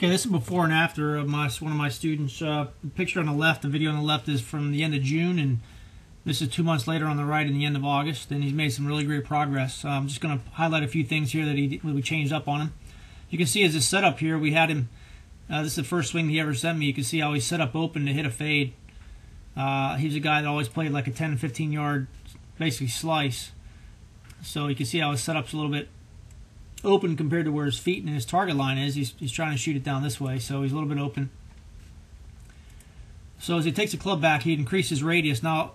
Okay, this is before and after of one of my students. The picture on the left, the video on the left is from the end of June, and this is 2 months later on the right in the end of August, and he's made some really great progress. I'm just going to highlight a few things here that we changed up on him. You can see as his setup here, we had him, this is the first swing he ever sent me. You can see how he's set up open to hit a fade. He's a guy that always played like a 10, 15 yard, basically slice. So you can see how his setup's a little bit open compared to where his feet and his target line is. He's trying to shoot it down this way, so he's a little bit open. So as he takes the club back, he increases radius. Now,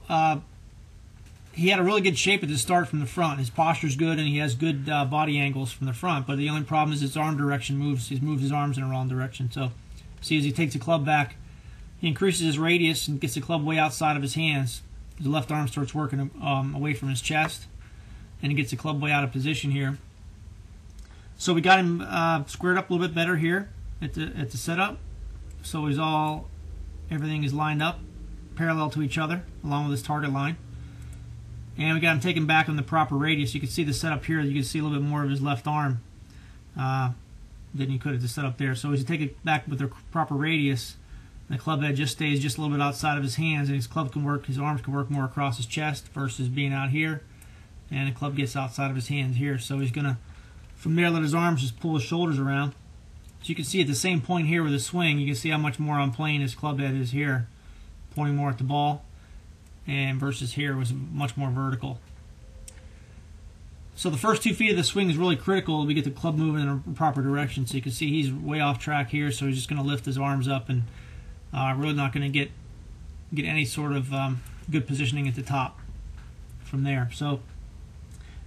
he had a really good shape at the start from the front. His posture's good, and he has good body angles from the front, but the only problem is his arm direction moves. He's moved his arms in the wrong direction. So see, as he takes the club back, he increases his radius and gets the club way outside of his hands. His left arm starts working away from his chest, and he gets the club way out of position here. So we got him squared up a little bit better here at the setup. So everything is lined up parallel to each other along with his target line. And we got him taken back on the proper radius. You can see the setup here. You can see a little bit more of his left arm than you could at the setup there. So as you take it back with the proper radius, the club head just stays just a little bit outside of his hands, and his arms can work more across his chest versus being out here. And the club gets outside of his hands here. So he's going to, from there, let his arms just pull his shoulders around. So you can see at the same point here with the swing, you can see how much more on plane his club head is here, pointing more at the ball, and versus here was much more vertical. So the first 2 feet of the swing is really critical. We get the club moving in a proper direction. So you can see he's way off track here, so he's just going to lift his arms up and really not going to get any sort of good positioning at the top from there. So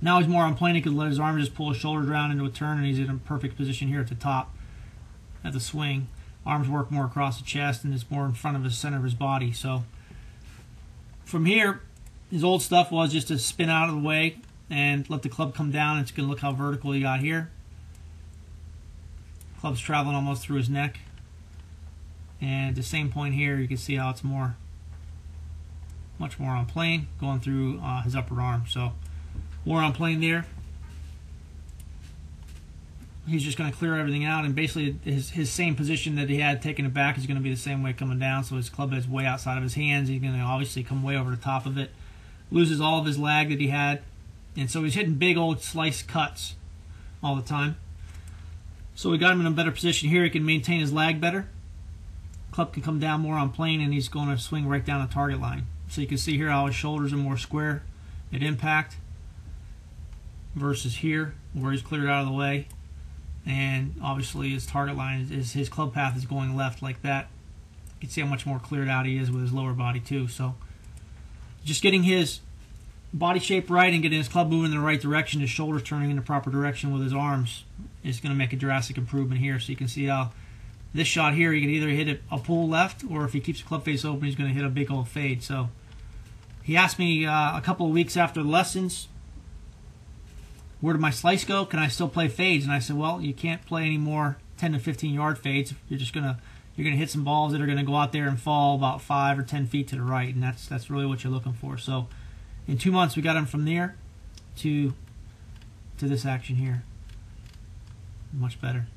now he's more on plane. He can let his arm just pull his shoulders around into a turn, and he's in a perfect position here at the top at the swing. Arms work more across the chest, and it's more in front of the center of his body. So from here, his old stuff was just to spin out of the way and let the club come down. It's going to look how vertical he got here. Club's traveling almost through his neck. And at the same point here, you can see how it's much more on plane, going through his upper arm. So more on plane there. He's just going to clear everything out, and basically his same position that he had taking it back is going to be the same way coming down. So his club head's way outside of his hands. He's going to obviously come way over the top of it. Loses all of his lag that he had, and so he's hitting big old slice cuts all the time. So we got him in a better position here. He can maintain his lag better. Club can come down more on plane, and he's going to swing right down the target line. So you can see here how his shoulders are more square at impact versus here where he's cleared out of the way. And obviously his target line his club path is going left like that. You can see how much more cleared out he is with his lower body too. So just getting his body shape right and getting his club moving in the right direction, his shoulders turning in the proper direction with his arms is going to make a drastic improvement here. So you can see how this shot here, he can either hit a pull left, or if he keeps the club face open, he's going to hit a big old fade. So he asked me a couple of weeks after the lessons, where did my slice go? Can I still play fades? And I said, well, you can't play any more 10 to 15 yard fades. You're gonna hit some balls that are gonna go out there and fall about 5 or 10 feet to the right, and that's really what you're looking for. So in 2 months, we got him from there to this action here. Much better.